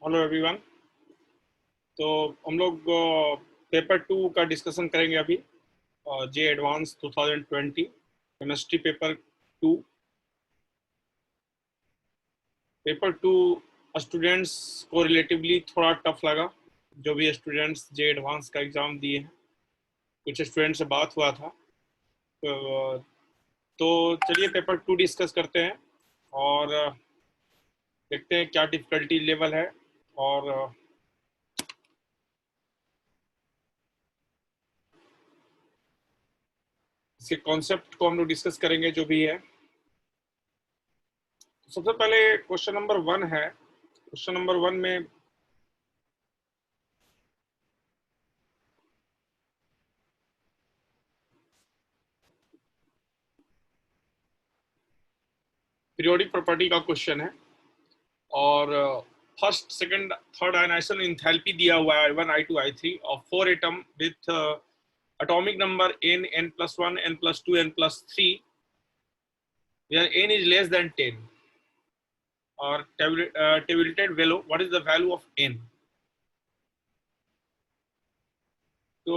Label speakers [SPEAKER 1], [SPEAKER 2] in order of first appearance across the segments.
[SPEAKER 1] Hello everyone. तो हम लोग पेपर 2 का डिस्कशन करेंगे अभी। जे advance 2020 chemistry paper 2। Paper 2 students को रिलेटिवली थोड़ा टफ लगा। जो भी स्टूडेंट्स जे एडवांस का एग्ज़ाम दिए हैं, कुछ स्टूडेंट से बात हुआ था। तो चलिए पेपर 2 डिस्कस करते हैं और देखते हैं क्या डिफ़िकल्टी लेवल है और इसके कॉन्सेप्ट को हम लोग डिस्कस करेंगे जो भी है। सबसे पहले क्वेश्चन नंबर 1 है। क्वेश्चन नंबर 1 में पीरियोडिक प्रॉपर्टी का क्वेश्चन है और first second third ionization enthalpy दिया हुआ है I1 I2 I3 और 4 atom with atomic number n, n+1, n+2, n+3 where n is less than 10 or tabulated value. What is the value of n? तो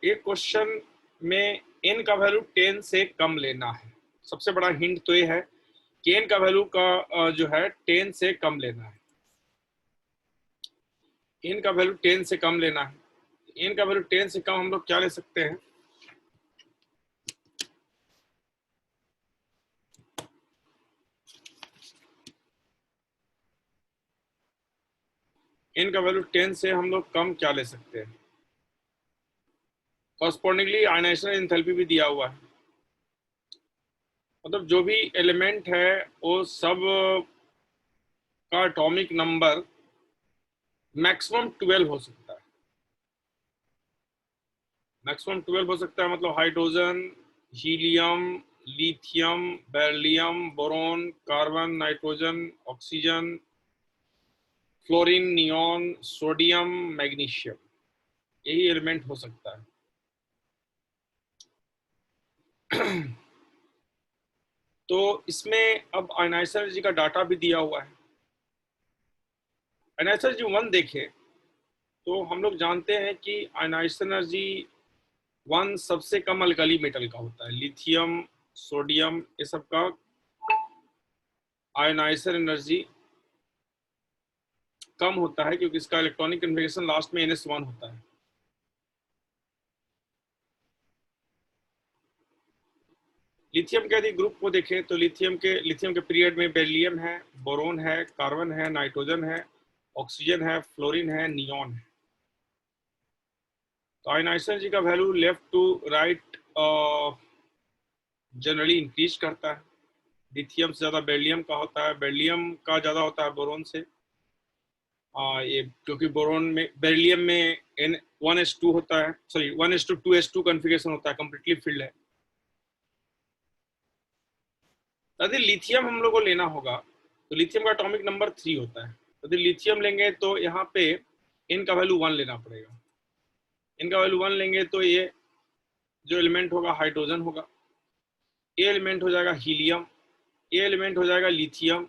[SPEAKER 1] एक question में n का value 10 से कम लेना है। सबसे बड़ा हिंट तो ये है कि n का वैल्यू का जो है 10 से कम लेना है। n का वैल्यू 10 से कम लेना है। n का वैल्यू 10 से कम हम लोग क्या ले सकते हैं? n का वैल्यू 10 से हम लोग कम क्या ले सकते हैं? कॉरस्पॉन्डिंगली आयनाइजेशन एंथैल्पी भी दिया हुआ है। मतलब जो भी एलिमेंट है वो सब का एटॉमिक नंबर मैक्सिमम 12 हो सकता है। मैक्सिमम 12 हो सकता है मतलब hydrogen, helium, lithium, beryllium, boron, carbon, nitrogen, oxygen, fluorine, neon, sodium, magnesium, यही एलिमेंट हो सकता है। तो इसमें अब आयनाइजेशन एनर्जी का डाटा भी दिया हुआ है। आयनाइजेशन एनर्जी 1 देखें तो हम लोग जानते हैं कि आयनाइजेशन एनर्जी 1 सबसे कम अल्कली मेटल का होता है। लिथियम, सोडियम, ये सब का आयनाइजेशन एनर्जी कम होता है क्योंकि इसका इलेक्ट्रॉनिक कन्फिगरेशन लास्ट में NS1 होता है। लिथियम के यदि ग्रुप को देखें तो लिथियम के पीरियड में बेरिलियम है, बोरोन है, कार्बन है, नाइट्रोजन है, ऑक्सीजन है, फ्लोरीन है, नियॉन है। तो आयनाइजेशन एनर्जी का value left to right generally increase करता है। लिथियम से ज्यादा बेरिलियम का होता है, बेरिलियम का ज्यादा होता है बोरोन से। ये क्योंकि बोरोन में बेरिलियम में N1s2 होता है, सॉरी 1s2 कॉन्फ़िगरेशन होता है, कंप्लीटली फिल्ड है। यदि लिथियम हम लोग को लेना होगा तो लिथियम का एटॉमिक नंबर 3 होता है। यदि लिथियम लेंगे तो यहाँ पे n का वैल्यू 1 लेना पड़ेगा। n का वैल्यू 1 लेंगे तो ये जो एलिमेंट होगा हाइड्रोजन होगा, ये एलिमेंट हो जाएगा हीलियम, ये एलिमेंट हो जाएगा लिथियम,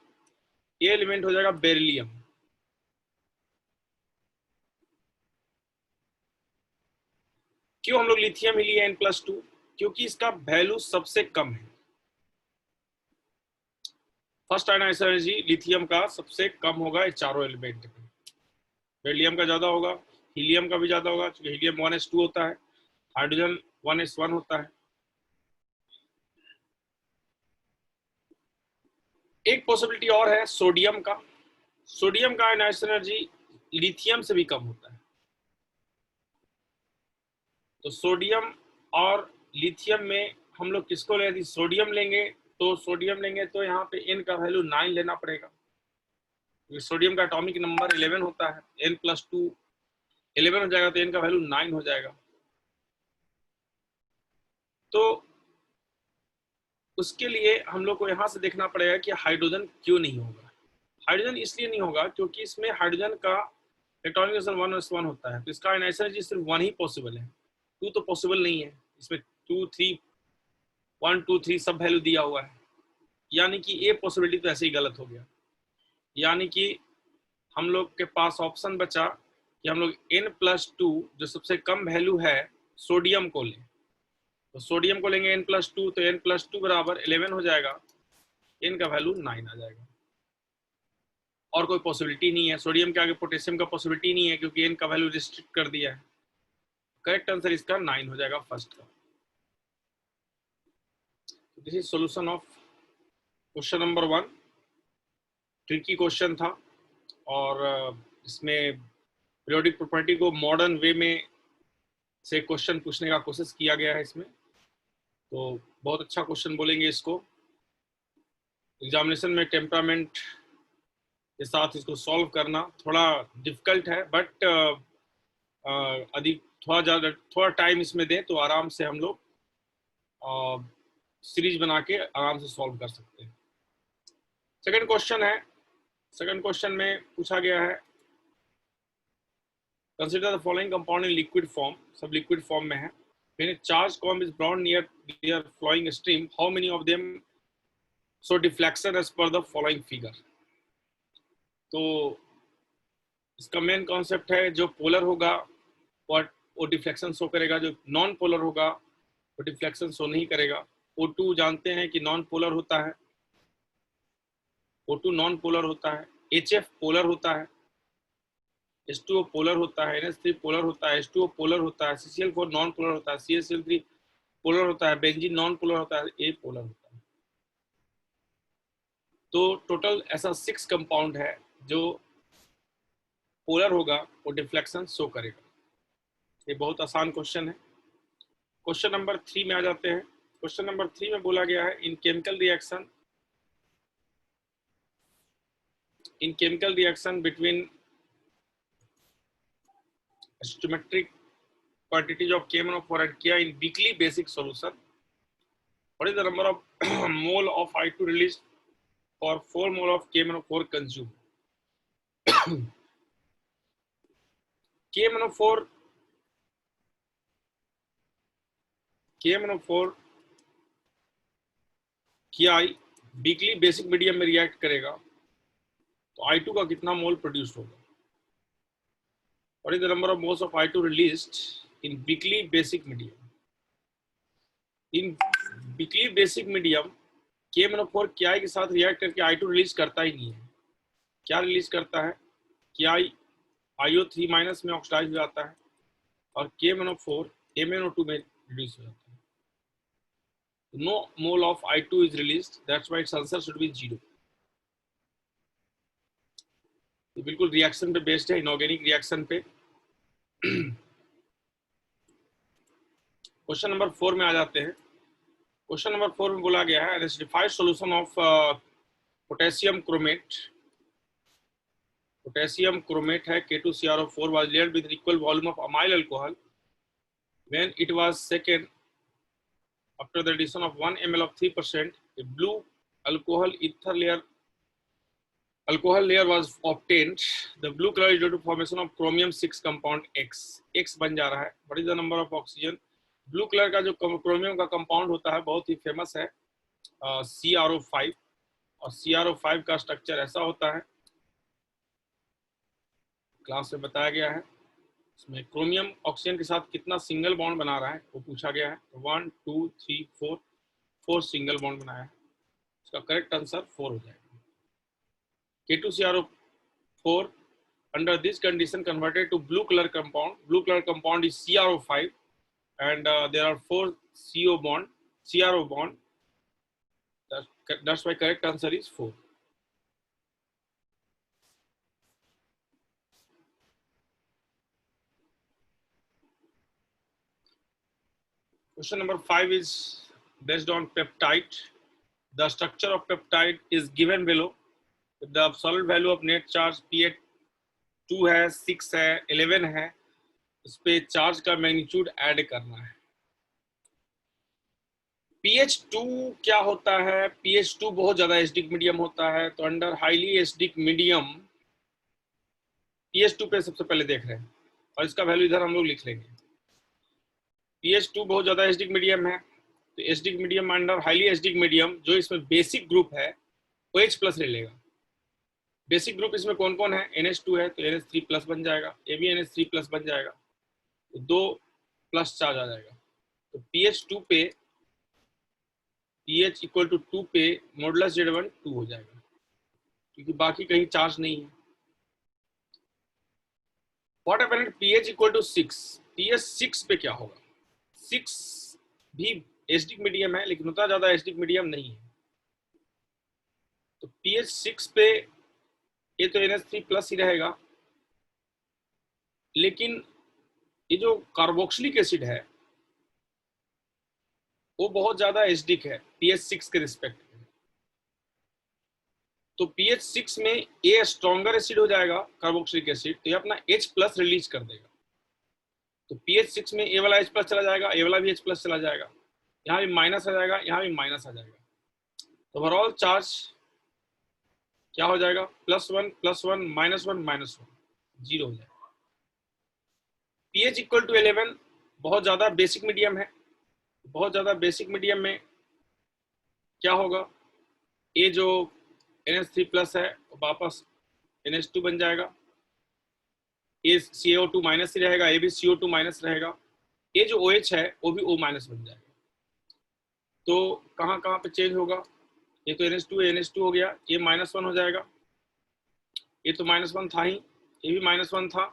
[SPEAKER 1] ये एलिमेंट हो जाएगा बेरिलियम। क्यों हम लोग लिथियम ही लिए N+2? क्योंकि इसका वैल्यू सबसे कम है। फर्स्ट आयनाइजेशन एनर्जी लिथियम का सबसे कम होगा ये चारों एलिमेंट में। बेरिलियम का ज्यादा होगा, हीलियम का भी ज्यादा होगा क्योंकि हीलियम 1s2 होता है, हाइड्रोजन 1s1 होता है। एक पॉसिबिलिटी और है सोडियम का। सोडियम का आयनाइजेशन एनर्जी लिथियम से भी कम होता है। तो सोडियम और लिथियम में हम लोग किसको लेंगे? सोडियम लेंगे तो यहाँ पे n का वैल्यू 9 लेना पड़ेगा। सोडियम का एटॉमिक नंबर 11 होता है, n+2 11 हो जाएगा तो n का वैल्यू 9 हो जाएगा। तो उसके लिए हम लोग को यहाँ से देखना पड़ेगा कि हाइड्रोजन क्यों नहीं होगा। हाइड्रोजन इसलिए नहीं होगा क्योंकि इसमें हाइड्रोजन का इलेक्ट्रॉनिक नंबर 1s1 होता है, तो इसका आयनाइजेशन एनर्जी सिर्फ 1 ही पॉसिबल है, 2 तो पॉसिबल नहीं है। इसमें 2 3 1 2 3 सब वैल्यू दिया हुआ है, यानी कि ये पॉसिबिलिटी तो ऐसे ही गलत हो गया। यानी कि हम लोग के पास ऑप्शन बचा कि हम लोग N+2 जो सबसे कम वैल्यू है सोडियम को लें। तो सोडियम को लेंगे N+2, तो N+2 बराबर 11 हो जाएगा, N का वैल्यू 9 आ जाएगा। और कोई पॉसिबिलिटी नहीं है, सोडियम के आगे पोटेशियम का पॉसिबिलिटी नहीं है क्योंकि N का वैल्यू रिस्ट्रिक्ट कर दिया है। करेक्ट आंसर इसका 9 हो जाएगा फर्स्ट का। This is solution of question number 1। Tricky question था और इसमें पीरियोडिक प्रॉपर्टी को मॉडर्न वे में से क्वेश्चन पूछने का कोशिश किया गया है इसमें, तो बहुत अच्छा क्वेश्चन बोलेंगे इसको। एग्जामिनेशन में टेम्परामेंट के साथ इसको सॉल्व करना थोड़ा डिफिकल्ट है, बट अधिक थोड़ा टाइम इसमें दें तो आराम से हम लोग सीरीज बना के आराम से सॉल्व कर सकते हैं। सेकंड क्वेश्चन है, सेकंड क्वेश्चन में पूछा गया है consider the following compound in liquid form, सब लिक्विड फॉर्म में है। When a charge comb is brown near their flowing stream, how many of them show deflection as per the following figure. तो इसका main concept है जो polar होगा वो deflection show करेगा, जो नॉन पोलर होगा वो डिफ्लेक्शन शो नहीं करेगा। O2 जानते हैं कि नॉन पोलर होता है, O2 नॉन पोलर होता है, HF पोलर होता है, H2O पोलर होता है, NH3 पोलर होता है, H2O पोलर होता है, CCl4 नॉन पोलर होता है, CaCl3 पोलर होता है, बेंजीन नॉन पोलर होता है, A पोलर होता है। तो टोटल ऐसा 6 कंपाउंड है जो पोलर होगा वो डिफ्लेक्शन शो करेगा। ये बहुत आसान क्वेश्चन है। क्वेश्चन नंबर 3 में आ जाते हैं। क्वेश्चन नंबर 3 में बोला गया है इन chemical reaction between stoichiometric quantities of KMnO4 and Ki in weakly basic solution, what is the number of mole of I2 released for 4 mole of KMnO4 consumed? KMnO4 Ki weakly basic medium में react करेगा तो I2 का कितना मोल produce होगा? What is the number of moles of I2 released in weakly basic medium? In weakly basic medium KMnO4 Ki के साथ react करके I2 release करता ही नहीं है। क्या रिलीज करता है? Ki IO3- में ऑक्सीडाइज हो जाता है और KMnO4 MnO2 में रिलीज हो जाता है। No mole of I2 is released, that's why its answer should be 0. ये बिल्कुल रिएक्शन पे बेस्ड है, इनऑर्गेनिक रिएक्शन पे। क्वेश्चन नंबर 4 में आ जाते हैं। क्वेश्चन नंबर 4 में बोला गया है acidified solution of potassium chromate. Potassium chromate है K2CrO4 was layered with equal volume of amyl alcohol when it was shaken after the addition of 1 ml of 3%, a blue alcohol ether layer was obtained. The blue color is due to formation of chromium 6 compound X बन जा रहा है। What is the number of oxygen? Blue colour का जो chromium का compound होता है बहुत ही फेमस है CrO5, और CrO5 का स्ट्रक्चर ऐसा होता है, क्लास में बताया गया है। इसमें क्रोमियम ऑक्सीजन के साथ कितना सिंगल बॉन्ड बना रहा है वो पूछा गया है। 1 2 3 4 सिंगल बॉन्ड बनाया है। इसका करेक्ट आंसर 4 हो जाएगा। K2CrO4 under this condition converted to blue color compound. Blue color compound is CrO5 and there are 4 CrO bond. That's why correct answer is 4. Question number 5 is based on peptide. The structure of peptide is given below. The absolute value of net charge pH 2 है, 6 है, 11 है, इस पे charge का magnitude add करना है। pH 2 क्या होता है? pH 2 बहुत ज्यादा एसिडिक मीडियम होता है, तो under highly acidic medium pH 2 पे सबसे पहले देख रहे हैं और इसका वैल्यू इधर हम लोग लिख लेंगे। pH 2 बहुत ज्यादा एसिडिक मीडियम है, तो acidic medium under highly acidic medium जो इसमें बेसिक ग्रुप है वो H+ ले लेगा। बेसिक ग्रुप इसमें कौन कौन है? NH2 है तो NH3 प्लस बन जाएगा, ये भी NH3 प्लस बन जाएगा, तो 2 प्लस चार्ज आ जाएगा। तो pH2 पे pH इक्वल टू 2 पे मॉडुलस Z1 2 हो जाएगा, क्योंकि बाकी कहीं चार्ज नहीं है। What happened at pH equal to 6? pH 6 पे क्या होगा? 6 भी एसिडिक मीडियम है, लेकिन उतना ज्यादा एसिडिक मीडियम नहीं है। तो pH 6 पे ये तो NH3 प्लस ही रहेगा, लेकिन ये जो कार्बोक्सिलिक एसिड है वो बहुत ज्यादा एसिडिक है pH 6 के रिस्पेक्ट में। तो pH 6 में ये स्ट्रॉन्गर एसिड हो जाएगा कार्बोक्सिलिक एसिड, तो ये अपना H प्लस रिलीज कर देगा। तो pH 6 में ये वाला H प्लस चला जाएगा, ये वाला भी H प्लस चला जाएगा, यहाँ भी माइनस आ जाएगा, यहाँ भी माइनस आ जाएगा। तो ओवरऑल चार्ज क्या हो जाएगा? +1 +1 -1 -1 जीरो हो जाएगा। pH इक्वल टू 11 बहुत ज्यादा बेसिक मीडियम है। बहुत ज्यादा बेसिक मीडियम में क्या होगा? ये जो NH3 प्लस है वापस NH2 बन जाएगा, ये CO2 माइनस ही रहेगा, ये भी CO2 माइनस रहेगा, ये जो OH है वो भी O माइनस बन जाएगा। तो कहाँ कहाँ पे चेंज होगा? ये तो NH2 हो गया, ये -1 हो जाएगा, ये तो -1 था ही, ये भी -1 था,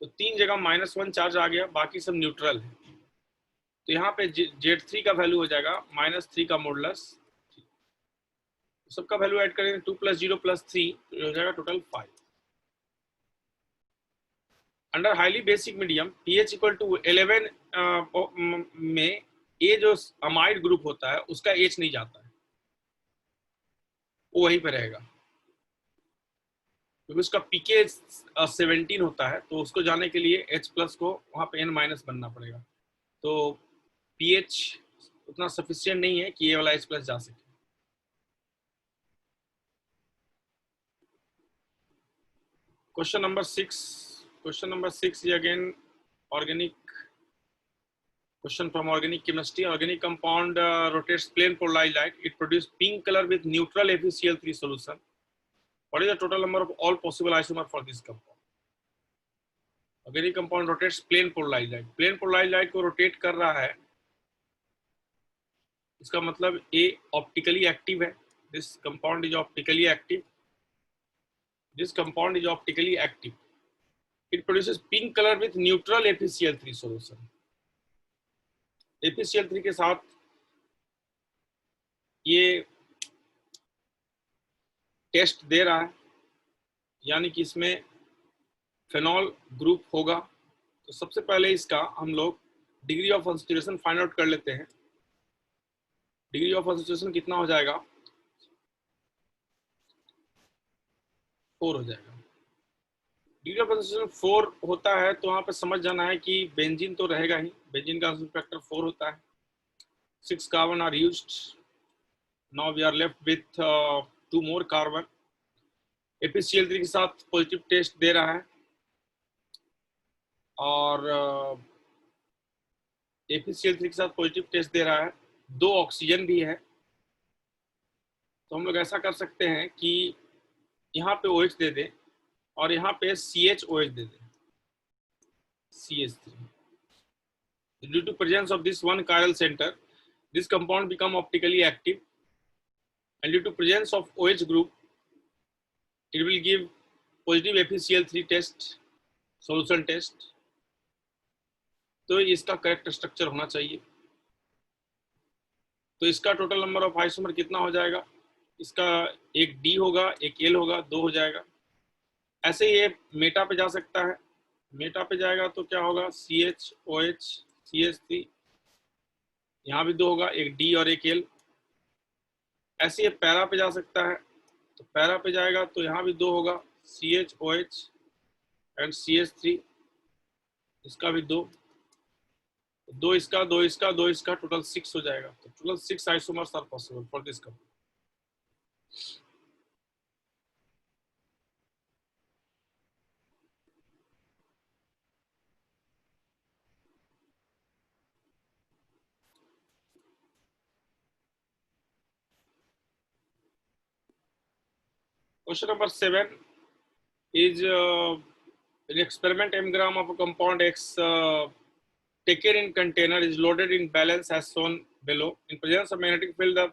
[SPEAKER 1] तो 3 जगह -1 चार्ज आ गया, बाकी सब न्यूट्रल है। तो यहाँ पे Z3 का वैल्यू हो जाएगा -3 का मॉडुलस, सबका वैल्यू ऐड करेंगे 2 + 0 + 3 तो हो जाएगा total 5। Under highly basic medium pH equal to 11 में ये जो अमाइड ग्रुप होता है उसका H नहीं जाता है, वो वहीं पे रहेगा, क्योंकि उसका pK 17 होता है, तो उसको जाने के लिए H प्लस को वहाँ पे N- बनना पड़ेगा। तो pH उतना सफिशिएंट नहीं है कि ये वाला H प्लस जा सके। Question number 6 again organic question from organic chemistry. Organic compound rotates plane polarized light. It produces pink color with neutral FeCl3 solution. What is the total number of all possible isomer for this compound? Organic compound rotates plane polarized light. Plane polarized light को rotate कर रहा है, इसका मतलब A optically active है. This compound is optically active. This compound is optically active. It produces pink color with neutral FeCl3 solution. FeCl3 के साथ ये टेस्ट दे रहा है, यानी कि इसमें फेनॉल ग्रुप होगा। तो सबसे पहले इसका हम लोग degree of unsaturation find out कर लेते हैं। डिग्री ऑफ अनसैचुरेशन कितना हो जाएगा? 4 हो जाएगा। डिग्री ऑफ अनसैचुरेशन 4 होता है तो वहां पे समझ जाना है कि बेंजीन तो रहेगा ही, बेंजीन का अनसैचुरेशन फैक्टर 4 होता है। 6 carbon are used, now we are left with 2 more carbon. FeCl3 के साथ पॉजिटिव टेस्ट दे रहा है, और FeCl3 के साथ पॉजिटिव टेस्ट दे रहा है, 2 ऑक्सीजन भी है। तो हम लोग ऐसा कर सकते हैं कि यहाँ पे OH दे दें और यहाँ पे CHOH दे दें, CH3. Due to presence of this one chiral center, this compound become optically active, and due to presence of OH group, it will give positive FeCl3 test, solution test. तो इसका correct structure होना चाहिए। तो इसका total number of isomer कितना हो जाएगा? इसका एक D होगा, एक L होगा, 2 हो जाएगा। ऐसे ये मेटा पे जा सकता है, मेटा पे जाएगा तो क्या होगा? CHOH CH3, यहाँ भी 2 होगा, एक D और एक L। ऐसे ये पैरा पे जा सकता है, तो पैरा पे जाएगा तो यहाँ भी 2 होगा, CHOH एंड CH3, इसका भी 2, 2 इसका, 2 इसका, 2 इसका, टोटल 6 हो जाएगा। तो total 6 isomers are possible for this compound. Question number 7 is an experiment m gram of a compound X taken in container is loaded in balance as shown below. In presence of magnetic field, the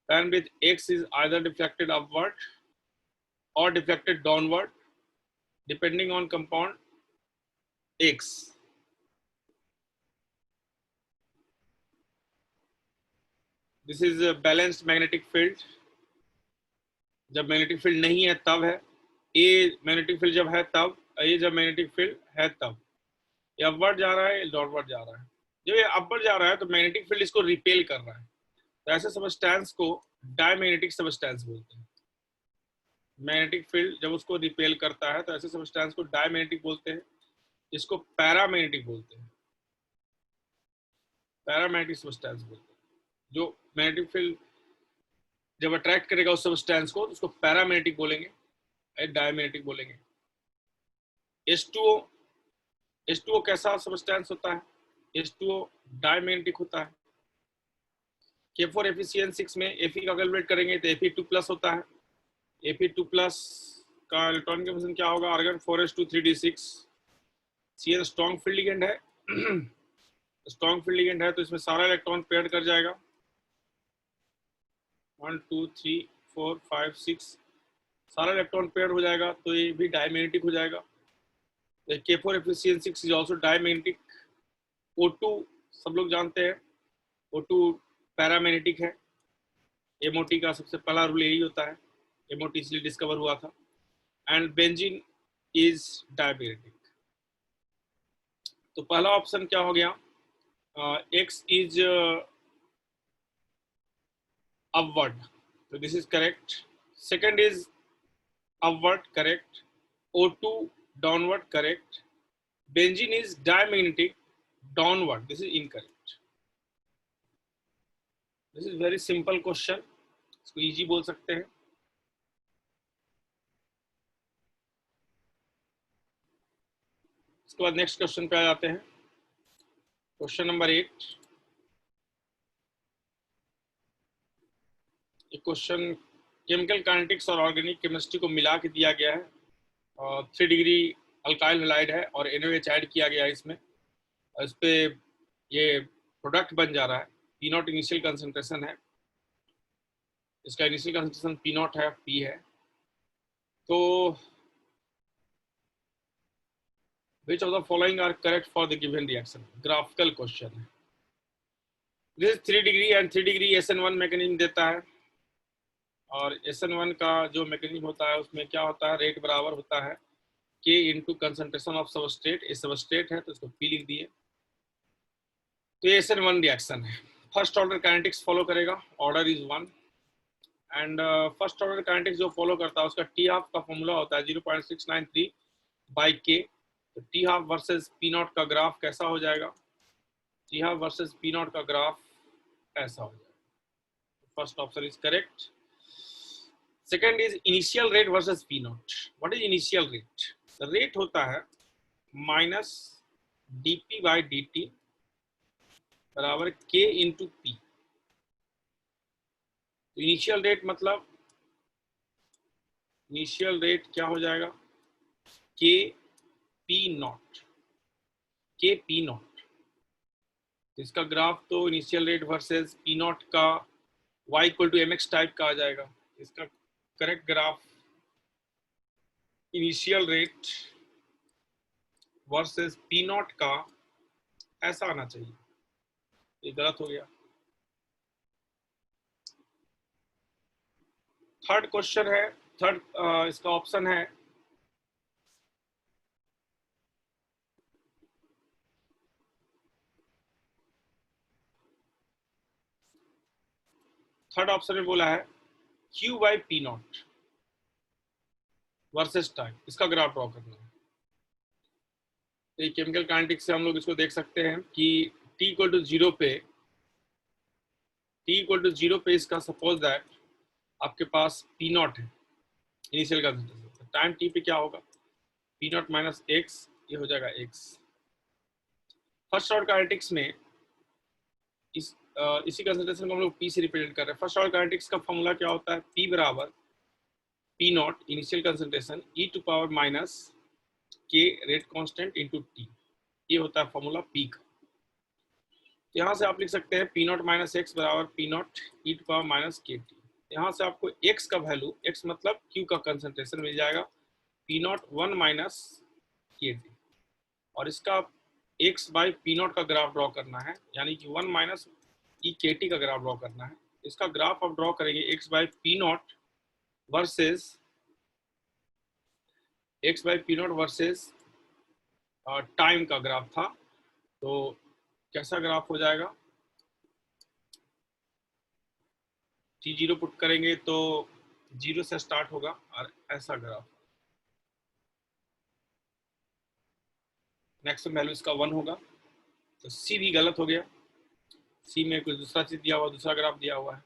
[SPEAKER 1] bandwidth X is either deflected upward or deflected downward depending on compound X. This is a balanced magnetic field. जब magnetic field नहीं है तब है, a magnetic field जब है तब, ये जब मैग्नेटिक फील्ड है तब। ये अपवर्ड जा रहा है, ये डाउनवर्ड जा रहा है। जब ये अपवर्ड जा रहा है तो मैग्नेटिक फील्ड इसको रिपेल कर रहा है, तो ऐसे सबस्टेंस को डायमैग्नेटिक सबस्टेंस बोलते हैं। मैग्नेटिक फील्ड जब उसको रिपेल करता है तो ऐसे सबस्टेंस को डायमैग्नेटिक बोलते हैं, इसको पैरामैग्नेटिक बोलते हैं। पैरामैग्नेटिक सबस्टेंस बोलते हैं। जो मैग्नेटिक फील्ड जब अट्रैक्ट करेगा उस सबस्टेंस को तो उसको पैरामैग्नेटिक बोलेंगे, डायमैग्नेटिक बोलेंगे। H2O कैसा सबस्टेंस होता है? H2O डायमैग्नेटिक होता है। K4 Fe6 में Fe का कैलकुलेट करेंगे तो Fe2+ होता है। Fe2+ का इलेक्ट्रॉन कन्फर्मेशन क्या होगा? Argon 4s2 3d6। Cn strong field ligand है स्ट्रॉन्ग फील्ड लिगेंड है तो इसमें सारा इलेक्ट्रॉन पेयर कर जाएगा। 1 2 3 4 5 6 सारा इलेक्ट्रॉन पेयर हो जाएगा, तो ये भी डायमैग्नेटिक हो जाएगा। K4 Fe6 is also diamagnetic. O2 सब लोग जानते हैं, O2 पैरामैग्नेटिक है। MOT का सबसे पहला रूल यही होता है, MOT इसलिए डिस्कवर हुआ था। And benzene is diamagnetic. तो पहला ऑप्शन क्या हो गया? X is upward, so this is correct. Second is upward, correct. O2 downward, correct. Benzene is diamagnetic, downward, this is incorrect. This is very simple question, इसको easy बोल सकते हैं। इसके बाद नेक्स्ट क्वेश्चन पे आ जाते हैं। Question number 8। ये क्वेश्चन केमिकल काइनेटिक्स और ऑर्गेनिक केमिस्ट्री को मिला के दिया गया है। 3 डिग्री अल्काइल हैलाइड है और NaOH ऐड किया गया है इसमें। इस पे ये प्रोडक्ट बन जा रहा है। P0 इनिशियल कंसंट्रेशन है, इसका इनिशियल कंसंट्रेशन P0 है, P है। तो which of the following are correct for the given reaction? Graphical question है। This is 3 degree and 3 degree SN1 mechanism देता है, और SN1 का जो मैकेनिज्म होता है उसमें क्या होता है? रेट बराबर होता है K into concentration of substrate. ये सबस्ट्रेट है तो इसको P लिख दिए। तो ये SN1 रिएक्शन है। फर्स्ट ऑर्डर काइनेटिक्स फॉलो करेगा, order is 1। And first order kinetics जो फॉलो करता है उसका T हाफ का फॉर्मूला होता है 0.693/K। तो T हाफ वर्सेस P0 का ग्राफ कैसा हो जाएगा? T हाफ वर्सेस P0 का ग्राफ ऐसा हो जाएगा। First option is correct. Second is initial rate versus P0। What is initial rate? Rate होता है माइनस dp/dt बराबर K into P। Initial rate मतलब इनिशियल रेट क्या हो जाएगा? K P0, K P0। इसका ग्राफ तो इनिशियल रेट वर्सेस P0 का y equal to mx type का आ जाएगा। इसका correct graph initial rate versus P0 का ऐसा आना चाहिए, ये गलत हो गया। थर्ड क्वेश्चन है, थर्ड इसका ऑप्शन है थर्ड ऑप्शन में बोला है Q/P0 वर्सेस टाइम, इसका ग्राफ ड्रॉ करना है। तो केमिकल काइनेटिक्स से हम लोग इसको देख सकते हैं कि t इक्वल टू 0 पे इसका सपोज दैट आपके पास P0 है इनिशियल कंसंट्रेशन। टाइम t पे क्या होगा? P0 माइनस x, ये हो जाएगा x। फर्स्ट ऑर्डर काइनेटिक्स में इसी कंसंट्रेशन को हम लोग P से रिप्रेजेंट कर रहे हैं। फर्स्ट ऑर्डर काइनेटिक्स का फॉर्मूला क्या होता है? P बराबर P naught initial concentration e to power minus k rate constant into t, ये होता है फॉर्मूला P का। यहाँ से आप लिख सकते हैं P नॉट माइनस एक्स बराबर P naught e to power minus k t. यहाँ से आपको x का वैल्यू, x मतलब Q का कंसंट्रेशन मिल जाएगा P naught 1 minus k t, और इसका x बाई P नॉट का ग्राफ ड्रॉ करना है, यानी कि 1 माइनस ई के टी का ग्राफ ड्रॉ करना है। इसका ग्राफ आप ड्रॉ करेंगे x by P not versus time का ग्राफ था, तो कैसा ग्राफ हो जाएगा, t0 पुट करेंगे तो 0 से स्टार्ट होगा और ऐसा ग्राफ। मैक्सिमम वैल्यू इसका 1 होगा, तो C भी गलत हो गया, C में कुछ दूसरा चीज दिया हुआ, दूसरा ग्राफ दिया हुआ है।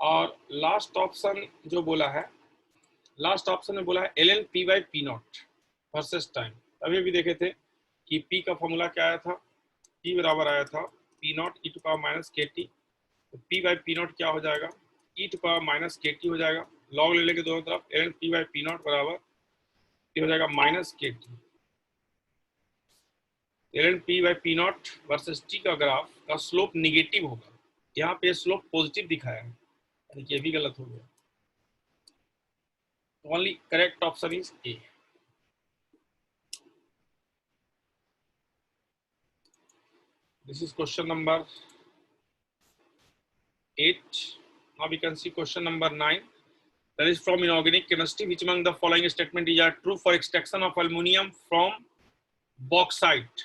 [SPEAKER 1] और लास्ट ऑप्शन जो बोला है, लास्ट ऑप्शन में बोला है ln p by P naught versus time. अभी भी देखे थे कि P का फॉर्मूला क्या आया था, P बराबर आया था P naught e to power minus k t, तो P बाई पी नॉट क्या हो जाएगा, e to power minus k t हो जाएगा, लॉग ले लेंगे दोनों तरफ, ln p by P naught बराबर हो जाएगा minus k t. ln p by P naught versus t का ग्राफ का स्लोप निगेटिव होगा, यहाँ पे स्लोप पॉजिटिव दिखाया है, यानी कि ये भी गलत हो गया। Only correct option is A. This is question number 8. Now we can see question number 9. That is from inorganic chemistry. Which among the following statement is true for extraction of aluminium from bauxite?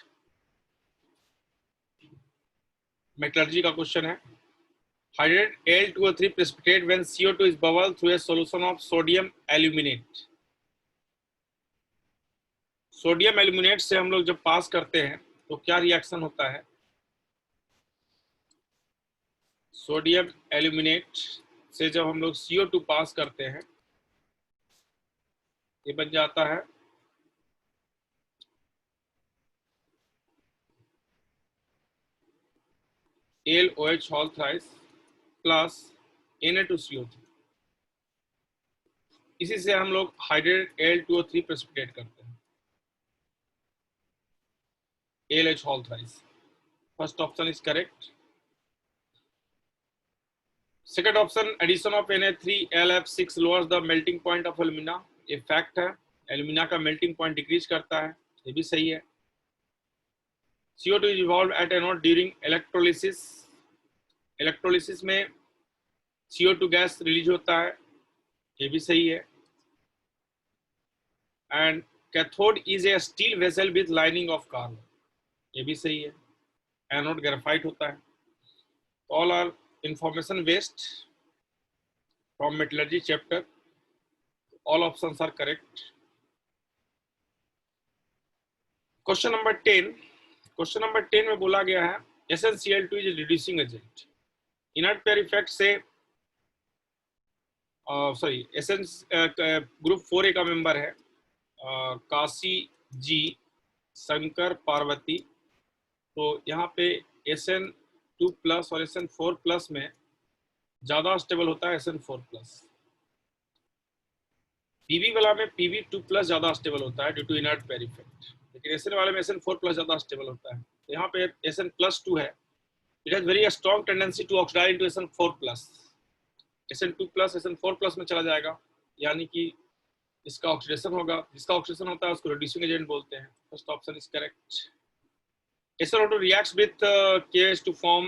[SPEAKER 1] Metallurgy का question है. Hydrated Al2O3 precipitate when CO2 is bubbled through a solution of sodium aluminate. Sodium aluminate से हम लोग जब पास करते हैं तो क्या रिएक्शन होता है, सोडियम एल्यूमिनेट से जब हम लोग CO2 पास करते हैं, ये बन जाता है AlOH whole thrice plus Na2CO3। इसी से हम लोग हाइड्रेटेड Al2O3 प्रेसिपिटेट करते हैं, AlH whole thrice. First option is correct. Second option, addition of Na3LF6 lowers the melting point of alumina. ये फैक्ट है, एल्यूमिना का मेल्टिंग पॉइंट डिक्रीज करता है, ये भी सही है। CO2 is evolve at anode during electrolysis. Electrolysis में CO2 गैस रिलीज होता है, ये भी सही है। And cathode is a steel vessel with lining of carbon, ये भी सही है। एनोड ग्रेफाइट होता है। All are information based from metallurgy chapter, all options are correct. Question number 10। Question number 10 में बोला गया है SnCl2 is reducing agent. Inert pair effect से सॉरी ग्रुप 4A का मेंबर है काशी जी, शंकर, पार्वती। तो यहाँ पे SN2 प्लस और SN4 प्लस में ज्यादा स्टेबल होता है SN4 प्लस। PV वाला में PV2 प्लस ज्यादा स्टेबल होता है due to inert pair effect, लेकिन SN वाले में SN4 प्लस ज्यादा स्टेबल होता है। तो यहाँ पे SN+2 है, it has very strong tendency to oxidise into SN4 plus. SN2 plus SN4 plus में चला जाएगा, यानी कि इसका ऑक्सीडेशन होगा, जिसका ऑक्सीडेशन होता है उसको रिड्यूसिंग एजेंट बोलते हैं। First option is correct. SnO2 reacts with KH to form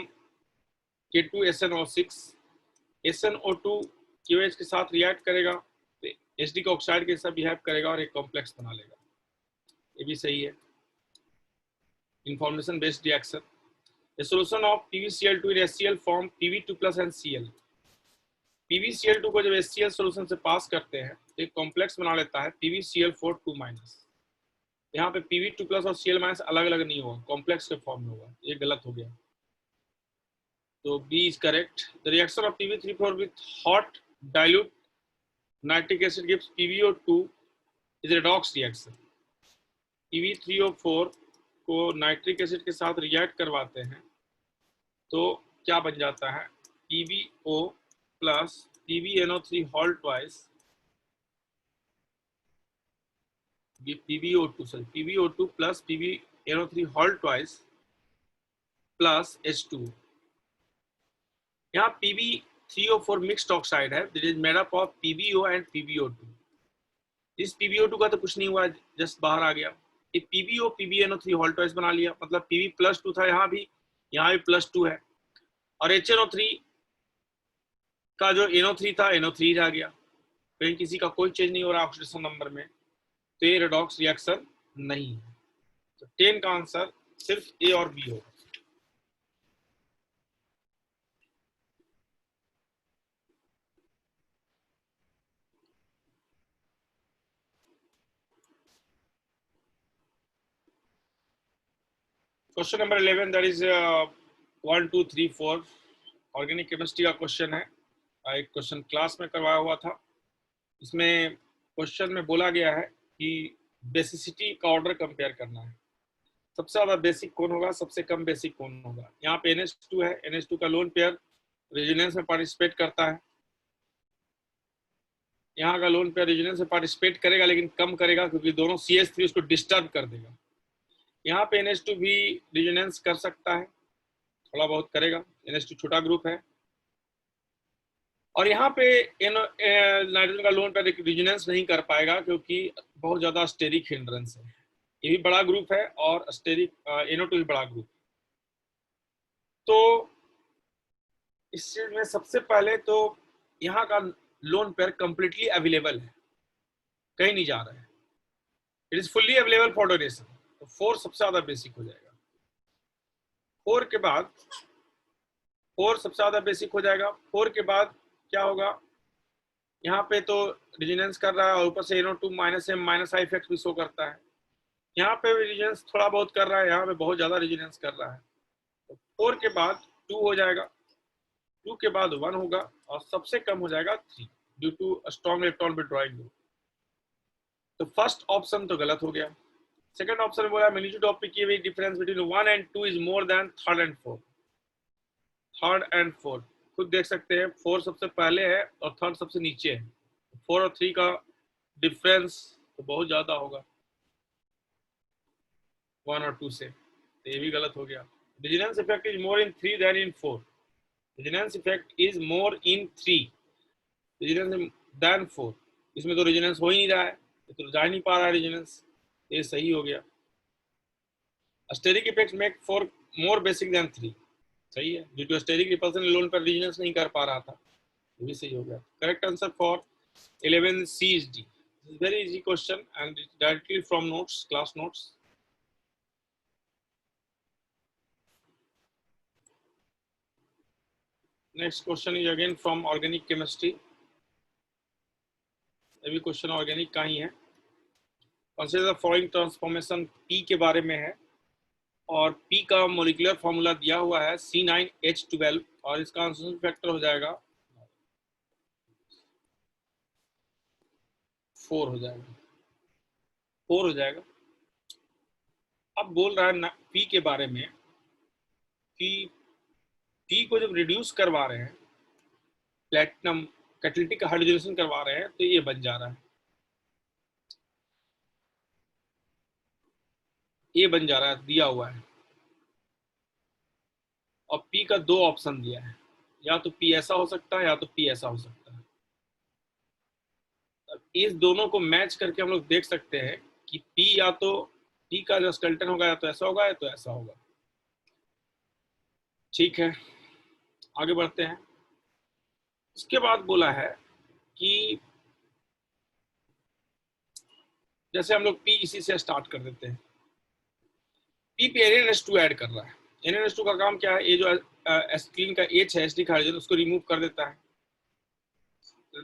[SPEAKER 1] K2SnO6। SnO2 KOH के साथ रिएक्ट करेगा तो HD का ऑक्साइड के साथ बिहेव करेगा और एक कॉम्प्लेक्स बना लेगा, ये भी सही है। Information based reaction. The solution of PbCl2 in HCl form Pb2 plus and Cl। PbCl2 को जब HCl सॉल्यूशन से पास करते हैं तो एक कॉम्प्लेक्स बना लेता है PbCl4 2-। यहाँ पे Pb2 प्लस और Cl- अलग अलग नहीं होगा, कॉम्प्लेक्स के फॉर्म में होगा, ये गलत हो गया। तो B is correct. The reaction of Pb3 with hot dilute nitric acid gives PbO2 is redox reaction. Pb3O4 को नाइट्रिक एसिड के साथ रिएक्ट करवाते हैं तो क्या बन जाता है, PbO plus PbNO3 halt twice, PbO2 plus PbNO3 halt twice plus H2. यहाँ Pb3O4 mixed oxide है, that is made up of PbO and PbO2. इस PbO2 का तो कुछ नहीं हुआ, जस्ट बाहर आ गया. ये PbO PbNO3 halt twice बना लिया, मतलब Pb+2 था यहाँ भी +2 है, और HNO3 का जो NO3 था NO3 रह गया. कहीं किसी का कोई चेंज नहीं हो रहा ऑक्सीडेशन नंबर में, तो ये रेडॉक्स रिएक्शन नहीं है. तो 10 का आंसर सिर्फ ए और बी होगा. Question number 11, that is 1 2 3 4 organic chemistry का क्वेश्चन है. एक क्वेश्चन क्लास में करवाया हुआ था. इसमें क्वेश्चन में बोला गया है कि बेसिसिटी का ऑर्डर कंपेयर करना है. सबसे ज्यादा बेसिक कौन होगा, सबसे कम बेसिक कौन होगा. यहाँ पे NH2 है, NH2 का लोन पेयर रेजोनेंस में पार्टिसिपेट करता है. यहाँ का लोन पेयर रेजोनेंस में पार्टिसिपेट करेगा लेकिन कम करेगा, क्योंकि दोनों CH3 उसको डिस्टर्ब कर देगा. यहाँ पे NH2 भी रेजोनेंस कर सकता है, थोड़ा बहुत करेगा, NH2 छोटा ग्रुप है. और यहाँ पे नाइट्रोजन का लोन पेयर रेजोनेंस नहीं कर पाएगा क्योंकि बहुत ज्यादा स्टेरिक हिंड्रेंस है. ये भी बड़ा ग्रुप है और स्टेरिक NO2 भी बड़ा ग्रुप. तो इस चीज में सबसे पहले तो यहाँ का लोन पेयर कंप्लीटली अवेलेबल है, कहीं नहीं जा रहा है. It is fully available for donation. तो 4 सबसे ज्यादा बेसिक हो जाएगा. 4 के बाद 4 सबसे ज्यादा बेसिक हो जाएगा. 4 के बाद क्या होगा, यहाँ पे तो रेजोनेंस कर रहा है और ऊपर से NO2 -M-I इफेक्ट भी शो करता है. यहाँ पे रेजोनेंस थोड़ा बहुत कर रहा है, यहाँ पे बहुत ज्यादा रेजोनेंस कर रहा है. तो 4 के बाद 2 हो जाएगा, 2 के बाद 1 होगा और सबसे कम हो जाएगा 3 due to strong electron withdrawing group. तो फर्स्ट ऑप्शन तो गलत हो गया. सेकंड ऑप्शन बोला magnitude of pK difference between 1 and 2 is more than third and fourth. खुद देख सकते हैं, 4 सबसे पहले है और थर्ड सबसे नीचे है. 4 और 3 का डिफरेंस तो बहुत ज्यादा होगा 1 और 2 से, तो ये भी गलत हो गया. Resonance effect is more in 3 than in 4. Resonance effect is more in 3 resonance than 4. इसमें तो रेजोनेंस हो ही नहीं रहा है, तो जा नहीं पा रहा है रेजोनेंस, ये सही हो गया. Steric effect make 4 more basic than 3, सही है. Due to steric repulsion lone पर रेजोनेंस नहीं कर पा रहा था, ये भी सही हो गया. Correct answer for 11C is D. This is very easy question and it's directly from notes, class notes. Next question is again from organic chemistry. ये भी क्वेश्चन ऑर्गेनिक का ही है. Consider the following transformation. P के बारे में है और P का मोलिकुलर फॉर्मूला दिया हुआ है C9H12 और इसका आंसर फैक्टर हो जाएगा 4 हो जाएगा. अब बोल रहा है P के बारे में कि P को जब रिड्यूस करवा रहे हैं, प्लैटिनम कैटालिटिक हाइड्रोजनेशन करवा रहे हैं, तो ये बन जा रहा है, ये बन जा रहा है, दिया हुआ है. और P का 2 ऑप्शन दिया है, या तो P ऐसा हो सकता है या तो P ऐसा हो सकता है. अब इस दोनों को मैच करके हम लोग देख सकते हैं कि P या तो P का जो स्केलेटन होगा या तो ऐसा होगा या तो ऐसा होगा. ठीक है, आगे बढ़ते हैं. इसके बाद बोला है कि जैसे हम लोग P इसी से स्टार्ट कर देते हैं. P पे NH2 ऐड कर रहा है. NH2 का काम क्या है, ये जो एस्टिलीन का H है, एसिडिक हाइड्रोजन, उसको रिमूव कर देता है.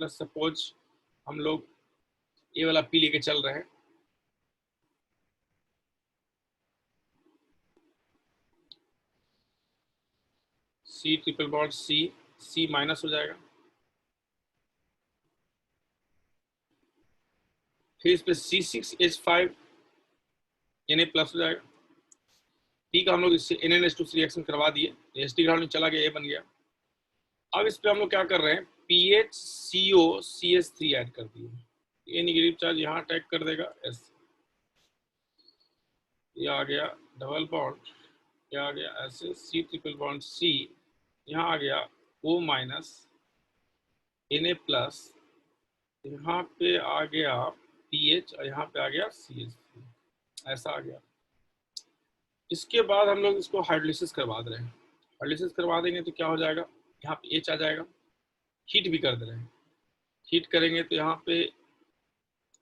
[SPEAKER 1] सपोज हम लोग ये वाला P लेके चल रहे हैं. C triple bond C minus हो जाएगा. फिर इस पे C6H5 Na प्लस हो जाएगा. P का हम लोग इससे NNH2 से रिएक्शन करवा दिए, एसिडिक हाइड्रोजन चला गया, ये बन गया. अब इस पे हम लोग क्या कर रहे हैं, PHCOCH3 ऐड कर दिए, ये नेगेटिव चार्ज यहाँ अटैक कर देगा S, ये आ गया डबल बॉन्ड, ये आ गया ऐसे C ट्रिपल बॉन्ड C, यहाँ आ गया O माइनस Na प्लस, यहाँ पे आ गया PH और यहाँ पे आ गया CH3, ऐसा आ गया। इसके बाद हम लोग इसको हाइड्रोलिसिस करवा दे रहे हैं। हाइड्रोलिसिस करवा देंगे तो क्या हो जाएगा, यहाँ पे H आ जाएगा, हीट भी कर दे रहे हैं। हीट करेंगे तो यहाँ पे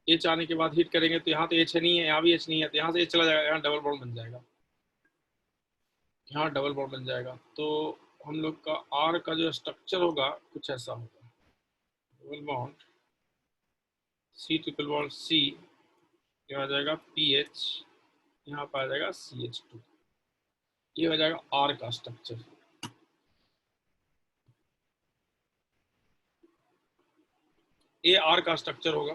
[SPEAKER 1] H आने के बाद हीट करेंगे तो यहाँ तो H नहीं है, यहाँ भी H नहीं है, तो यहाँ से H चला जाएगा, यहाँ डबल बॉन्ड बन जाएगा, यहाँ डबल बॉन्ड बन जाएगा। तो हम लोग का R का जो स्ट्रक्चर होगा कुछ ऐसा होगा, double bond C triple bond C, ये आ जाएगा PH, यहाँ पर आ जाएगा CH2, ये हो जाएगा R का स्ट्रक्चर। ये R का स्ट्रक्चर होगा।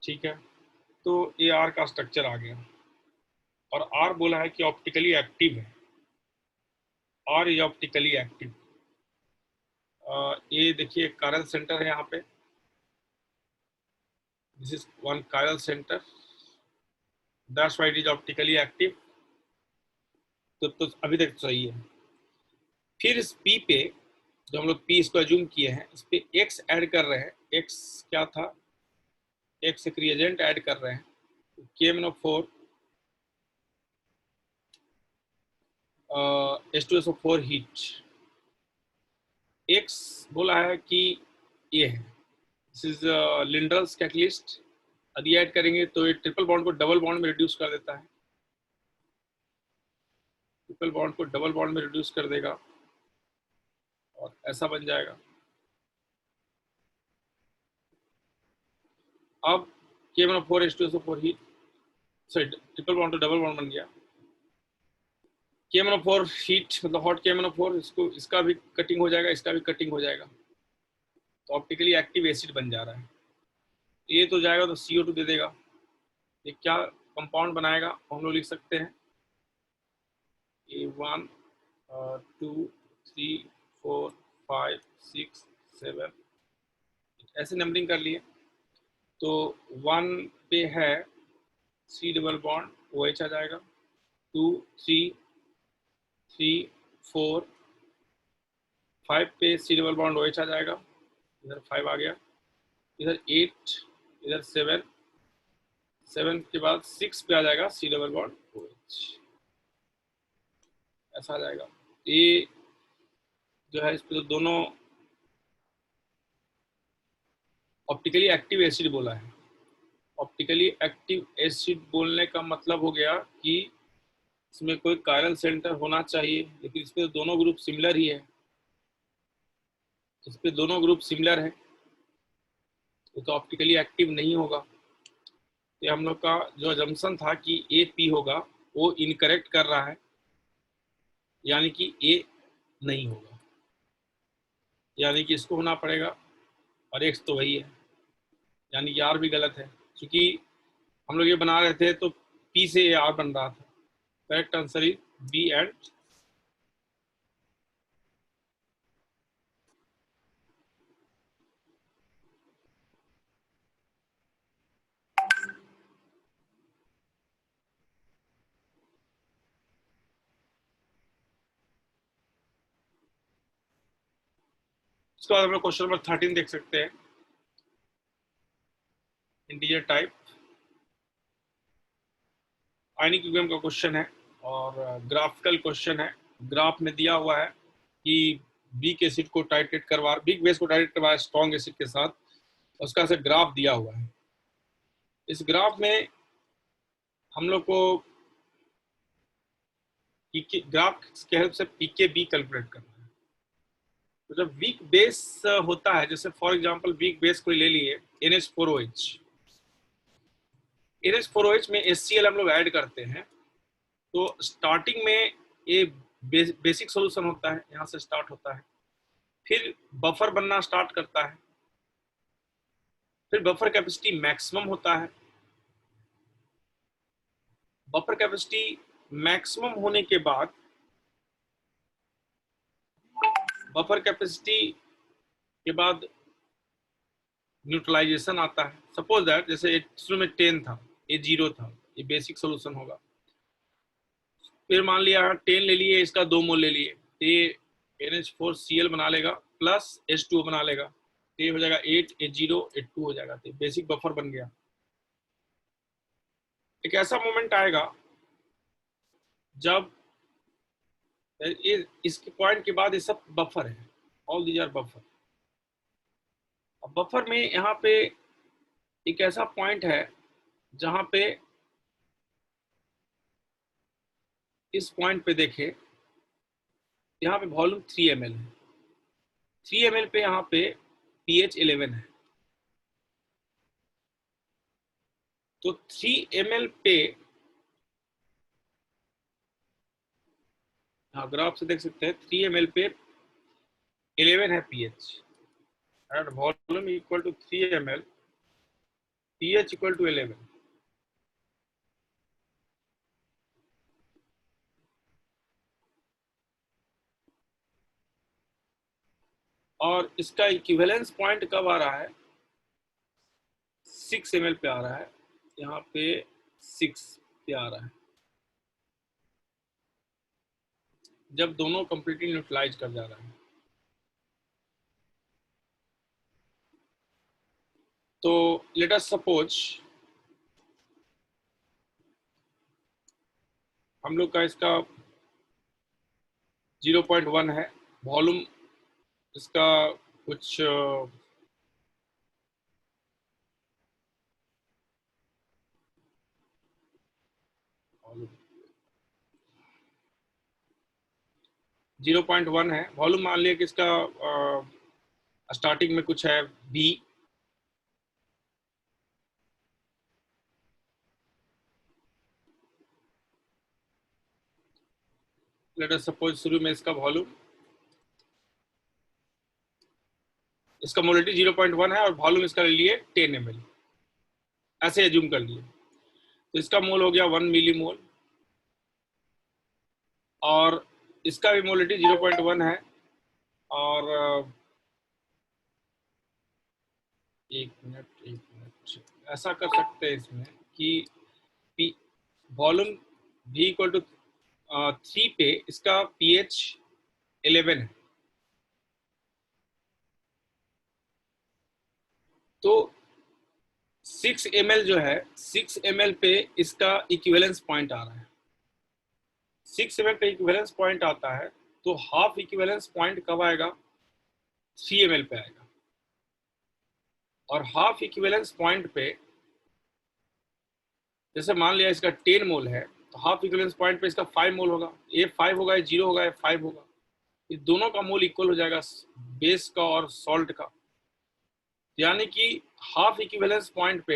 [SPEAKER 1] ठीक है, तो ये R का स्ट्रक्चर आ गया, और R बोला है कि ऑप्टिकली एक्टिव है, R ये ऑप्टिकली एक्टिव। ये देखिए कायरल सेंटर है यहाँ पे, this is one chiral centre, that's why it is optically active. तो अभी तक सही है। फिर इस P पे जो हम लोग P इसको अज्यूम किए हैं, इस पे X ऐड कर रहे हैं। X क्या था, X एक रिएजेंट ऐड कर रहे हैं, KMnO4 H2SO4 हीट। X बोला है कि ये है, दिस इज लिंडल्स कैटलिस्ट। यदि ऐड करेंगे तो ये ट्रिपल बॉन्ड को डबल बॉन्ड में रिड्यूस कर देता है, ट्रिपल बॉन्ड को डबल बॉन्ड में रिड्यूस कर देगा और ऐसा बन जाएगा। अब KMnO4 H2SO4 heat, sorry triple bond तो डबल बॉन्ड बन गया। KMnO4 हीट मतलब हॉट KMnO4, इसको इसका भी कटिंग हो जाएगा, इसका भी कटिंग हो जाएगा, तो ऑप्टिकली एक्टिव एसिड बन जा रहा है। ये तो जाएगा तो CO2 दे देगा। ये क्या कंपाउंड बनाएगा हम लोग लिख सकते हैं, A1 2 3 4 5 6 7, ऐसे नंबरिंग कर लिए। तो 1 पे है C डबल बॉन्ड OH आ जाएगा, 2 3 3 4 5 पे C डबल बॉन्ड OH आ जाएगा, इधर 5 आ गया, इधर 8, इधर 7, 7 के बाद 6 पे आ जाएगा C डबल बॉन्ड OH, ऐसा आ जाएगा। ये जो है इस पे तो दोनों ऑप्टिकली एक्टिव एसिड बोला है। ऑप्टिकली एक्टिव एसिड बोलने का मतलब हो गया कि इसमें कोई कायरल सेंटर होना चाहिए, लेकिन इसमें दोनों ग्रुप सिमिलर ही है, इस पे दोनों ग्रुप सिमिलर है, तो ऑप्टिकली एक्टिव नहीं होगा। तो हम लोग का जो अजम्पशन था कि AP होगा वो इनकरेक्ट कर रहा है, यानी कि A नहीं होगा, यानी कि इसको होना पड़ेगा, और X तो वही है, यानी कि R भी गलत है। क्योंकि हम लोग ये बना रहे थे तो P से R बन रहा था। Correct answer is B and इसके बाद हम लोग क्वेश्चन नंबर 13 देख सकते हैं, इंटीजर टाइप आयनिक इक्विलिब्रियम का क्वेश्चन है और ग्राफिकल क्वेश्चन है। ग्राफ में दिया हुआ है कि वीक एसिड को टाइट्रेट करवा, वीक बेस को टाइट्रेट करवाया स्ट्रॉन्ग एसिड के साथ, उसका से ग्राफ दिया हुआ है। इस ग्राफ में हम लोग को ग्राफ के हेल्प से PKB कैलकुलेट करना है। तो जब वीक बेस होता है, जैसे फॉर एग्जांपल वीक बेस कोई ले लिए NH4OH, NH4OH में HCl हम लोग ऐड करते हैं, तो स्टार्टिंग में ये बेसिक सॉल्यूशन होता है, यहाँ से स्टार्ट होता है, फिर बफर बनना स्टार्ट करता है, फिर बफर कैपेसिटी मैक्सिमम होता है, बफर कैपेसिटी मैक्सिमम होने के बाद बफर कैपेसिटी के बाद न्यूट्रलाइजेशन आता है। सपोज दैट जैसे शुरू में 10 था, ये 0 था, ये बेसिक सोल्यूशन होगा। फिर मान लिया 10 ले लिए, इसका 2 मोल ले लिए, तो ये NH4Cl बना लेगा प्लस H2O बना लेगा, तो ये हो जाएगा 8 H0 H2 हो जाएगा, तो बेसिक बफर बन गया। एक ऐसा मोमेंट आएगा जब इसके पॉइंट के बाद ये सब बफर है, ऑल दीज आर बफर। अब बफर में यहाँ पे एक ऐसा पॉइंट है जहां पे इस पॉइंट पे देखें, यहाँ पे वॉल्यूम 3 ml है, 3 ml पे यहाँ पे pH 11 है, तो 3 ml पे, हाँ ग्राफ से देख सकते हैं, 3 ml पे 11 है pH, and volume equal to 3 ml, pH equal to 11। और इसका इक्विवेलेंस पॉइंट कब आ रहा है? 6 ml पे आ रहा है, यहाँ पे 6 पे आ रहा है, जब दोनों कंप्लीटली न्यूट्रलाइज कर जा रहा है। तो लेट अस सपोज हम लोग का इसका 0.1 है, वॉल्यूम इसका कुछ 0.1 है, वॉल्यूम मान लिया कि इसका स्टार्टिंग में कुछ है B, लेट अस सपोज शुरू में इसका वॉल्यूम, इसका मोलिटी 0.1 है और वॉल्यूम इसका ले लिए 10 ml, ऐसे एज्यूम कर लिए, तो इसका मोल हो गया 1 मिली मोल, और इसका भी मोलिटी 0.1 है, और एक मिनट ऐसा कर सकते हैं इसमें कि वॉल्यूम V इक्वल टू 3 पे इसका pH 11 है, तो 6 ml जो है, 6 ml पे इसका इक्विवेलेंस पॉइंट आ रहा है, 6 ml पे इक्विवेलेंस पॉइंट आता है, तो हाफ इक्विवेलेंस पॉइंट कब आएगा? 3 ml पे आएगा, और हाफ इक्विवेलेंस पॉइंट पे जैसे मान लिया इसका 10 मोल है, तो हाफ इक्विवेलेंस पॉइंट पे इसका 5 मोल होगा, ये 5 होगा, ये 0 होगा, ये 5 होगा, ये दोनों का मोल इक्वल हो जाएगा, बेस का और सॉल्ट का, यानी कि हाफ इक्विवेलेंस पॉइंट पे,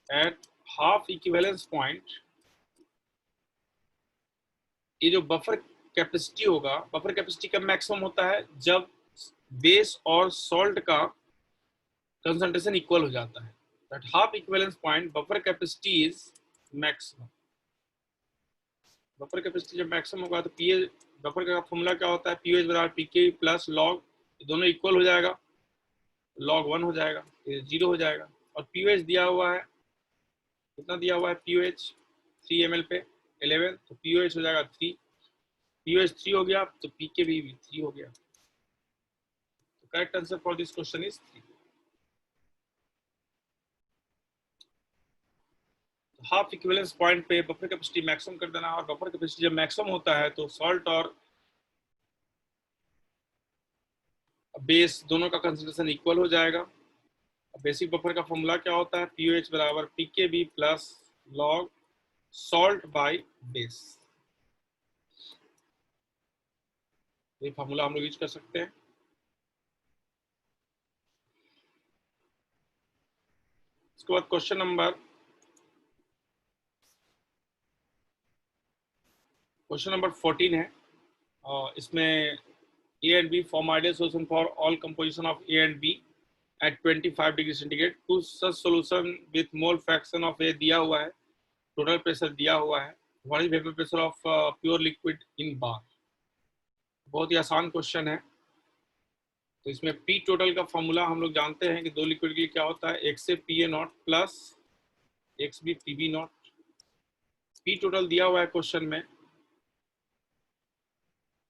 [SPEAKER 1] एट हाफ इक्विवेलेंस पॉइंट, ये जो बफर कैपेसिटी होगा, बफर कैपेसिटी का मैक्सिमम होता है जब बेस और सॉल्ट का कंसंट्रेशन इक्वल हो जाता है, that half equivalence point buffer capacity is maximum. Buffer capacity जब मैक्सिमम होगा तो पीएच, बफर का फॉर्मूला क्या होता है? पीएच बराबर पीके प्लस लॉग, दोनों इक्वल हो जाएगा, लॉग 1 हो जाएगा, ये 0 हो जाएगा, और पीओएच दिया हुआ है, कितना दिया हुआ है पीओएच? 3 ml पे 11, तो पीओएच हो जाएगा 3, पीओएच 3 हो गया, तो पीके भी 3 हो गया, तो correct answer for this question is 3। Half equivalence point पे बफर कैपेसिटी मैक्सिमम कर देना, और बफर कैपेसिटी जब मैक्सिमम होता है तो सॉल्ट और बेस दोनों का कंसंट्रेशन इक्वल हो जाएगा। बेसिक बफर का फॉर्मूला क्या होता है? पीओएच बराबर pKb plus log salt by base, ये फॉर्मूला हम लोग यूज कर सकते हैं। इसके बाद क्वेश्चन नंबर 14 है, इसमें A and B form ideal solution for all composition of A and B at 25 degree centigrade, to such solution with mole fraction of A दिया हुआ है, टोटल प्रेशर दिया हुआ है, what is vapour pressure of pure liquid in bar. बहुत ही आसान question है। तो इसमें पी टोटल का फॉर्मूला हम लोग जानते हैं कि दो लिक्विड के लिए क्या होता है, एक से P A naught plus X B P B naught. P total दिया हुआ है क्वेश्चन में,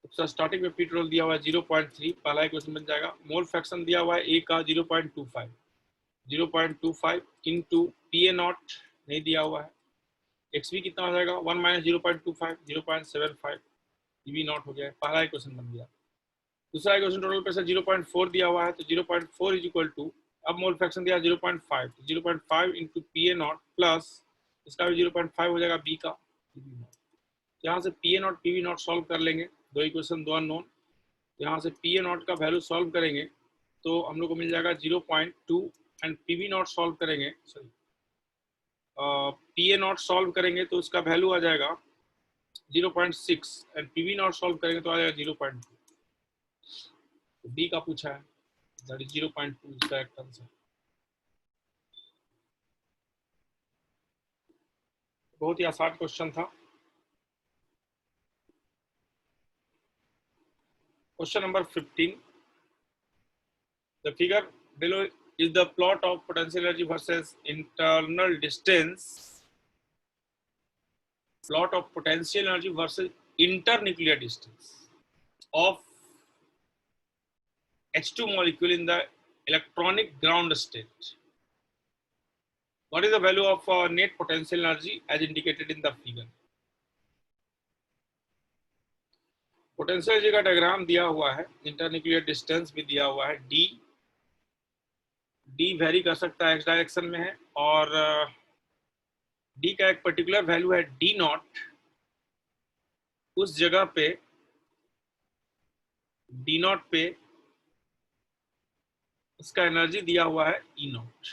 [SPEAKER 1] तो स्टार्टिंग में पी टोटल दिया हुआ है 0.3, पहला क्वेश्चन बन जाएगा। मोल फ्रैक्शन दिया हुआ है ए का 0.25, 0.25 इंटू पी ए नॉट नहीं दिया हुआ है, एक्स बी कितना हो जाएगा 1 माइनस 0.25, 0.75, पी बी नॉट हो गया, पहला क्वेश्चन बन गया। दूसरा क्वेश्चन टोटल प्रेशर 0.4 दिया हुआ है, तो 0.4 इज इक्वल टू, अब मोल फ्रैक्शन दिया 0.5, 0.5 into P A naught plus इसका भी 0.5 हो जाएगा बी का, यहाँ से P A naught P B naught solve कर लेंगे, दो इक्वेशन दो अननोन, यहाँ से पी ए नॉट का वैल्यू सॉल्व करेंगे तो हम लोग को मिल जाएगा 0.2 and P B naught solve करेंगे, sorry P A naught solve करेंगे तो उसका वैल्यू आ जाएगा 0.6 and P B naught solve करेंगे तो आ जाएगा 0.2। तो बी का पूछा है, that is 0.2 is correct answer. बहुत ही आसान क्वेश्चन था। Question number 15, the figure below is the plot of potential energy versus internal distance, plot of potential energy versus internuclear distance of H2 molecule in the electronic ground state. What is the value of net potential energy as indicated in the figure? Potential energy का diagram दिया हुआ है, internuclear distance भी दिया हुआ है, D very कर सकता है, एक्स डायरेक्शन में है, और डी का एक पर्टिकुलर वैल्यू है डी नॉट, उस जगह पे डी नॉट पे उसका एनर्जी दिया हुआ है ई नॉट,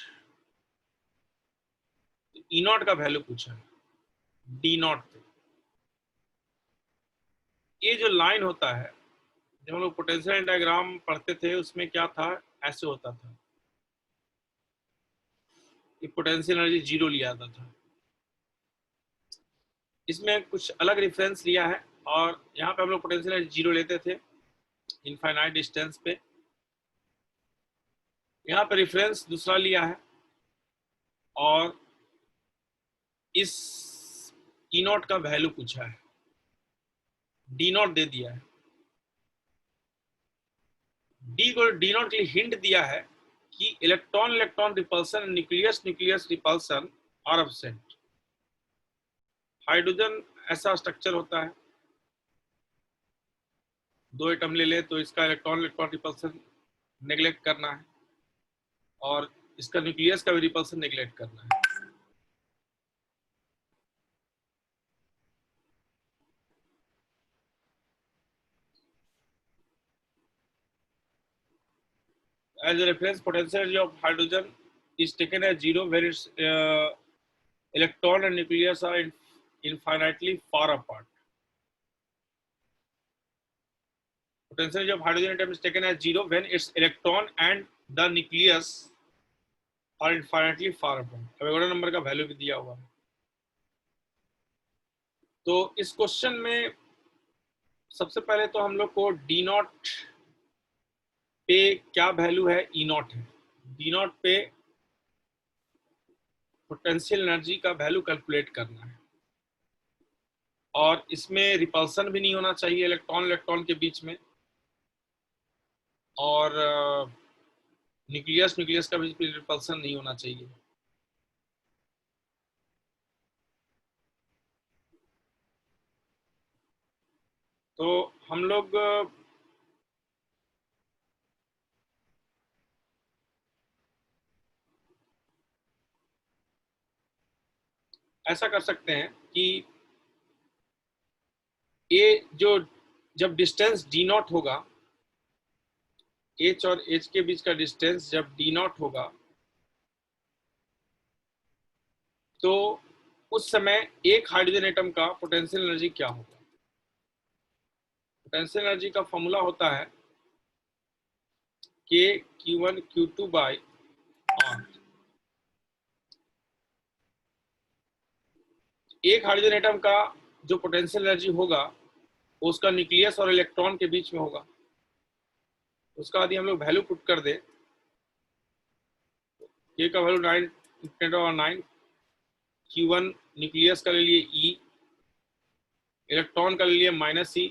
[SPEAKER 1] ई नॉट का वैल्यू पूछा है डी नॉट पे। ये जो लाइन होता है, जब हम लोग पोटेंशियल डायग्राम पढ़ते थे उसमें क्या था, ऐसे होता था कि पोटेंशियल एनर्जी जीरो लिया जाता था। इसमें कुछ अलग रेफरेंस लिया है, और यहाँ पे हम लोग पोटेंशियल एनर्जी जीरो लेते थे इनफाइनाइट डिस्टेंस पे। यहाँ पे रेफरेंस दूसरा लिया है, और इस ई नॉट का वैल्यू पूछा है, डी नॉट दे दिया है, डी को डी नॉट के लिए हिंट दिया है कि electron electron repulsion, nucleus nucleus repulsion are absent. Hydrogen ऐसा स्ट्रक्चर होता है, दो एटम ले ले तो इसका इलेक्ट्रॉन इलेक्ट्रॉन रिपल्सन नेग्लेक्ट करना है, और इसका न्यूक्लियस का भी रिपल्सन नेग्लेक्ट करना है। As a reference, potential energy of hydrogen is taken as zero where its electron and nucleus are infinitely far apart. Potential energy of hydrogen atom is taken as zero when its electron and the nucleus are infinitely far apart. Avogadro number का value भी दिया हुआ है। तो इस question में सबसे पहले तो हम लोग को डी नॉट पे क्या वैल्यू है, ई नॉट है, डी नॉट पे पोटेंशियल एनर्जी का वैल्यू कैलकुलेट करना है, और इसमें रिपल्सन भी नहीं होना चाहिए इलेक्ट्रॉन इलेक्ट्रॉन के बीच में, और न्यूक्लियस न्यूक्लियस का बीच में रिपल्सन नहीं होना चाहिए। तो हम लोग ऐसा कर सकते हैं कि ये जो जब डिस्टेंस डी नॉट होगा, एच और एच के बीच का डिस्टेंस जब डी नॉट होगा, तो उस समय एक हाइड्रोजन एटम का पोटेंशियल एनर्जी क्या होगा। पोटेंशियल एनर्जी का फॉर्मूला होता है के Q1 Q2 बाई आर। एक हाइड्रोजन एटम का जो पोटेंशियल एनर्जी होगा वो उसका न्यूक्लियस और इलेक्ट्रॉन के बीच में होगा। उसका यदि हम लोग वैल्यू पुट कर दे, ए का वैल्यू 9 Q1 न्यूक्लियस का ले लिए E, इलेक्ट्रॉन का ले लिए -E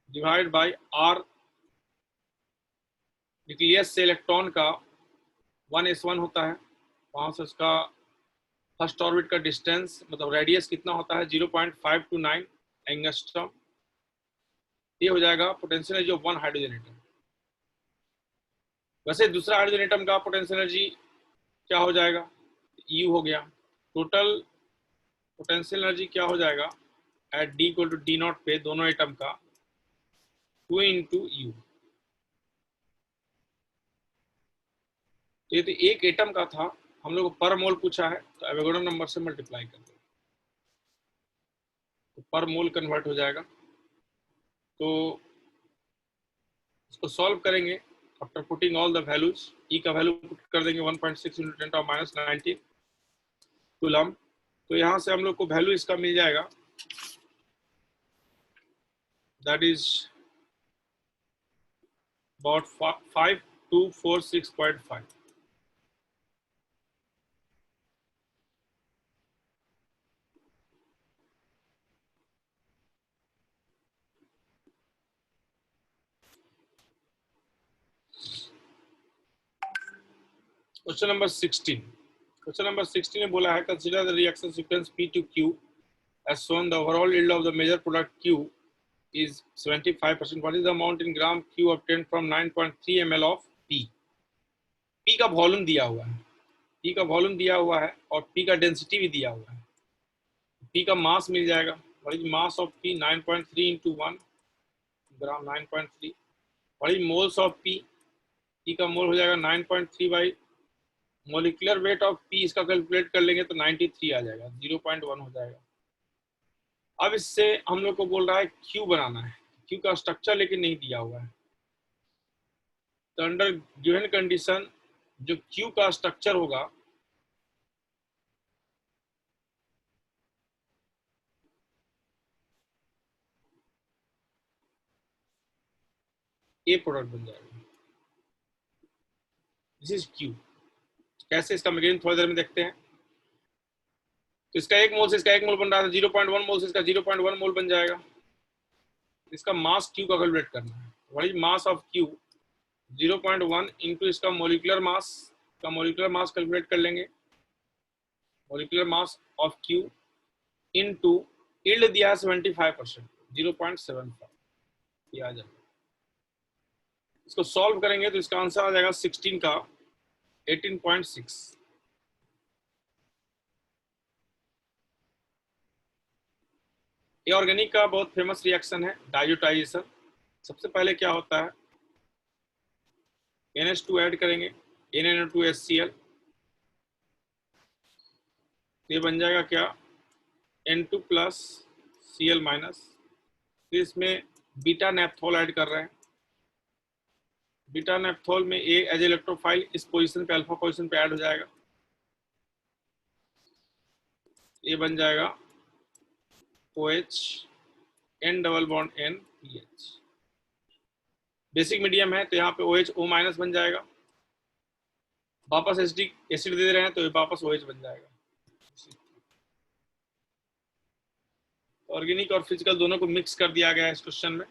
[SPEAKER 1] divide by R nucleus से इलेक्ट्रॉन का 1s1 होता है, वहां से उसका फर्स्ट ऑर्बिट का डिस्टेंस मतलब रेडियस कितना होता है 0.529 एंगस्ट्रॉम। ये हो जाएगा potential energy of one hydrogen atom. वैसे दूसरा हाइड्रोजन एटम का पोटेंशियल एनर्जी क्या हो जाएगा, U हो गया। टोटल पोटेंशियल एनर्जी क्या हो जाएगा at D equal to D naught पे दोनों एटम का 2 इंटू U। ये तो एक एटम का था, हम लोग को पर मोल पूछा है तो एवोगाड्रो नंबर से मल्टीप्लाई कर देंगे तो पर मोल कन्वर्ट हो जाएगा। तो इसको सॉल्व करेंगे after putting all the values. E का वैल्यू पुट कर देंगे 1.6 इंटू 10⁻19 कूलम। तो यहाँ से हम लोग को वैल्यू इसका मिल जाएगा, that is about 5246.5। Question number 16। Question number 16 में बोला है consider the reaction sequence P to Q as shown. The overall yield of the major product Q is 75%. What is the amount in gram Q obtained from 9.3 ml of P? P का volume दिया हुआ है, P का volume दिया हुआ है और P का डेंसिटी भी दिया हुआ है। P का मास मिल जाएगा, what is mass of P 9.3 into 1 gram 9.3। what is moles of P? P का मोल हो जाएगा 9.3 by molecular weight of P, इसका कैलकुलेट कर लेंगे तो 93 आ जाएगा, 0.1 हो जाएगा। अब इससे हम लोग को बोल रहा है Q बनाना है, Q का स्ट्रक्चर लेकिन नहीं दिया हुआ है। तो अंडर गिवन कंडीशन जो Q का स्ट्रक्चर होगा ए प्रोडक्ट बन जाएगा, दिस इज Q। कैसे इसका मैकेनिज्म थोड़ी देर में देखते हैं। तो इसका एक मोल से इसका एक मोल बन रहा था, 0.1 मोल से इसका 0.1 मोल बन जाएगा। इसका मास Q का कैलकुलेट करना है, what is mass of Q 0.1 into इसका मोलिकुलर मास का मोलिकुलर मास कैलकुलेट कर लेंगे, molecular mass of Q into yield दिया है 75% 0.75, ये आ जाएगा। इसको सॉल्व करेंगे तो इसका आंसर आ जाएगा 16 का 18.6। ये ऑर्गेनिक का बहुत फेमस रिएक्शन है डाइज़ोटाइजेशन। सबसे पहले क्या होता है, NH2 ऐड करेंगे NaNO2HCl, ये बन जाएगा क्या N2 प्लस Cl माइनस। फिर इसमें बीटा नेप्थोल ऐड कर रहे हैं, बीटा नेप्थोल में ए एज इलेक्ट्रोफाइल इस पोजीशन पे अल्फा पोजीशन पे ऐड हो जाएगा, ये बन जाएगा OH N double bond N PH। Basic medium है तो यहाँ पे OH O माइनस बन जाएगा, वापस एसिड दे रहे हैं तो वापस OH बन जाएगा। ऑर्गेनिक और फिजिकल दोनों को मिक्स कर दिया गया है इस क्वेश्चन में।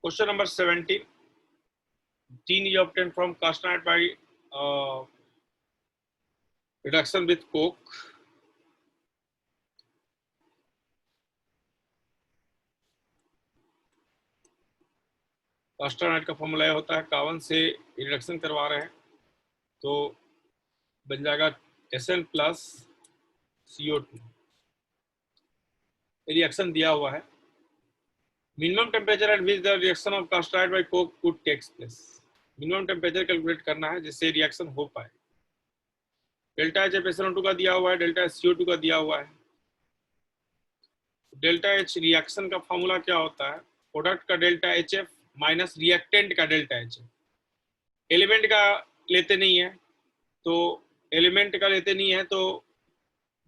[SPEAKER 1] Question number 17. Tin is obtained from cast iron by reduction with coke. Cast iron का फॉर्मूला होता है कार्बन से रिडक्शन करवा रहे हैं तो बन जाएगा Sn प्लस CO2। रिएक्शन दिया हुआ है, minimum temperature at which the reaction of cast iron by coke could takes place. Minimum temperature calculate करना है जिससे रिएक्शन हो पाए। डेल्टा एच एफ SnO2 का दिया हुआ है, डेल्टा एच CO2 का दिया हुआ है। डेल्टा एच रिएक्शन का फॉर्मूला क्या होता है? प्रोडक्ट का delta H F minus reactant का डेल्टा एच एफ। एलिमेंट का लेते नहीं है तो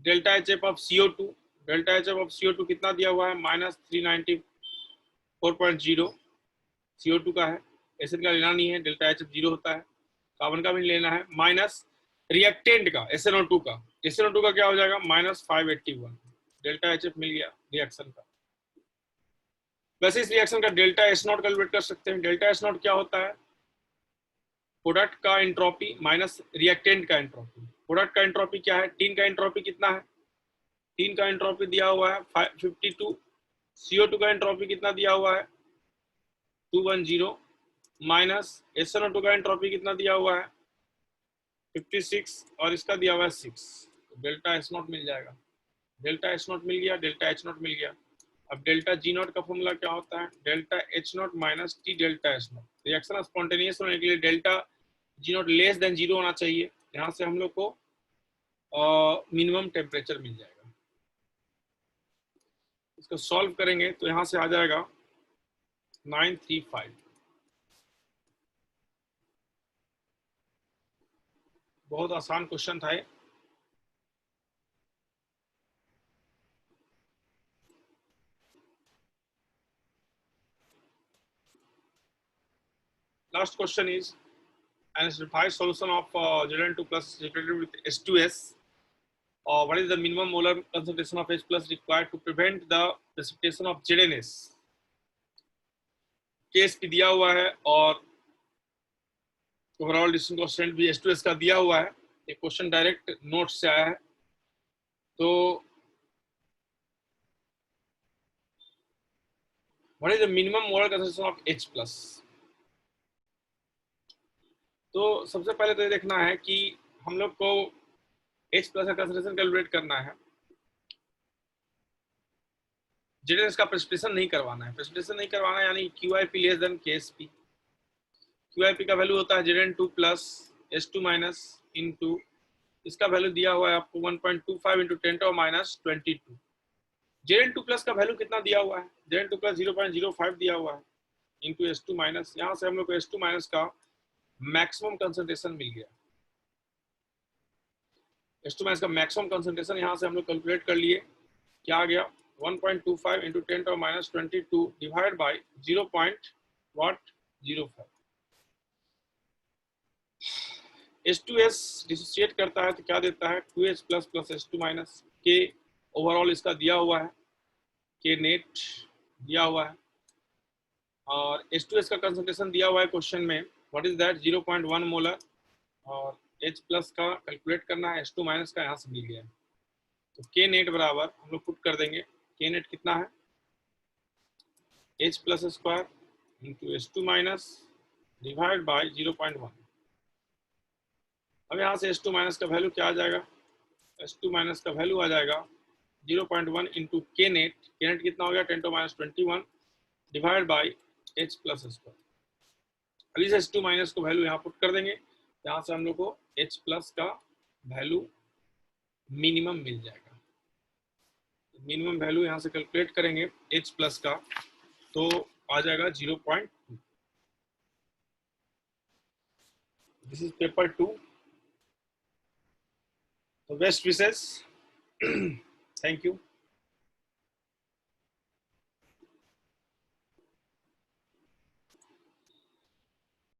[SPEAKER 1] delta H F of CO2, delta H F of CO2 कितना दिया हुआ है? माइनस 394.0 CO2 का है। एसिड का लेना नहीं है, डेल्टा एच एफ 0 होता है। कार्बन का भी लेना है, माइनस रिएक्टेंट का SnO2 का क्या हो जाएगा? माइनस 581। डेल्टा एच एफ मिल गया रिएक्शन का। वैसे इस रिएक्शन का डेल्टा एच नॉट कैलकुलेट कर सकते हैं। डेल्टा एच नॉट क्या होता है? प्रोडक्ट का एंट्रोपी माइनस रिएक्टेंट का एंट्रोपी। प्रोडक्ट का एंट्रोपी क्या है? टीन का एंट्रोपी कितना है? टीन का एंट्रोपी दिया हुआ है 52। CO2 का एंट्रोपी कितना दिया हुआ है? 210 माइनस SnO2 का एंट्रोपी कितना दिया हुआ है? 56 और इसका दिया हुआ है 6। डेल्टा एच नॉट मिल जाएगा। डेल्टा एच नॉट मिल गया, डेल्टा एच नॉट मिल गया। अब डेल्टा जी नॉट का फॉर्मूला क्या होता है? Delta H not minus T delta H not. Reaction spontaneous होने के लिए delta G not less than 0 होना चाहिए। यहाँ से हम लोग को मिनिमम टेम्परेचर मिल जाएगा। इसको सॉल्व करेंगे तो यहाँ से आ जाएगा 935। बहुत आसान क्वेश्चन था ये। Last question is an simplified solution of Zn2 plus separated with H2S. What is the minimum molar concentration of H plus required to prevent the precipitation of ZnS? Case भी दिया हुआ है और ओवरऑल डिस्टेंस कांस्टेंट भी H2S का दिया हुआ है। ये क्वेश्चन डायरेक्ट नोट से आया है। तो what is the minimum molar concentration of H plus? तो सबसे पहले तो ये देखना है कि हम लोग को H प्लस का कंसंट्रेशन कैलकुलेट करना है। जेडेस का प्रेसिपिटेशन नहीं करवाना है। प्रेसिपिटेशन नहीं करवाना है यानी QIP less than KSP। QIP का वैल्यू होता है Zn2 plus H2 minus into इसका वैल्यू दिया हुआ है आपको 1.25 इंटू 10⁻22। Zn2 प्लस का वैल्यू कितना दिया हुआ है? Zn2 प्लस 0.05 दिया हुआ है इंटू H2 माइनस। यहाँ से हम लोग को H2 माइनस का मैक्सिमम कंसंट्रेशन मिल गया। H2 माइनस का मैक्सिमम कंसंट्रेशन यहाँ से हम लोग कैलकुलेट कर लिए। क्या आ गया? 1.25 into 10⁻22 divide by 0.05। H2S dissociate करता है तो क्या देता है? 2H plus plus H2 minus के। ओवरऑल इसका दिया हुआ है, के नेट दिया हुआ है और H2S का कंसंट्रेशन दिया हुआ है क्वेश्चन में। What is that? 0.1 मोलर। और H प्लस का कैलकुलेट करना है, H2 माइनस का यहाँ से मिल गया है। तो के नेट बराबर हम लोग पुट कर देंगे। के नेट कितना है? H plus square into H2 minus divide by 0.1। अब यहाँ से H2 माइनस का वैल्यू क्या आ जाएगा? H2 माइनस का वैल्यू आ जाएगा 0.1 इंटू के नेट। के नेट कितना हो गया? 10⁻21 divide by H plus square. अब इस H2 माइनस को वैल्यू यहाँ पुट कर देंगे। यहाँ से हम लोग को H प्लस का वैल्यू मिनिमम मिल जाएगा। मिनिमम वैल्यू यहाँ से कैलकुलेट करेंगे H प्लस का तो आ जाएगा 0.2। This is paper 2। तो बेस्ट विशेस। Thank you.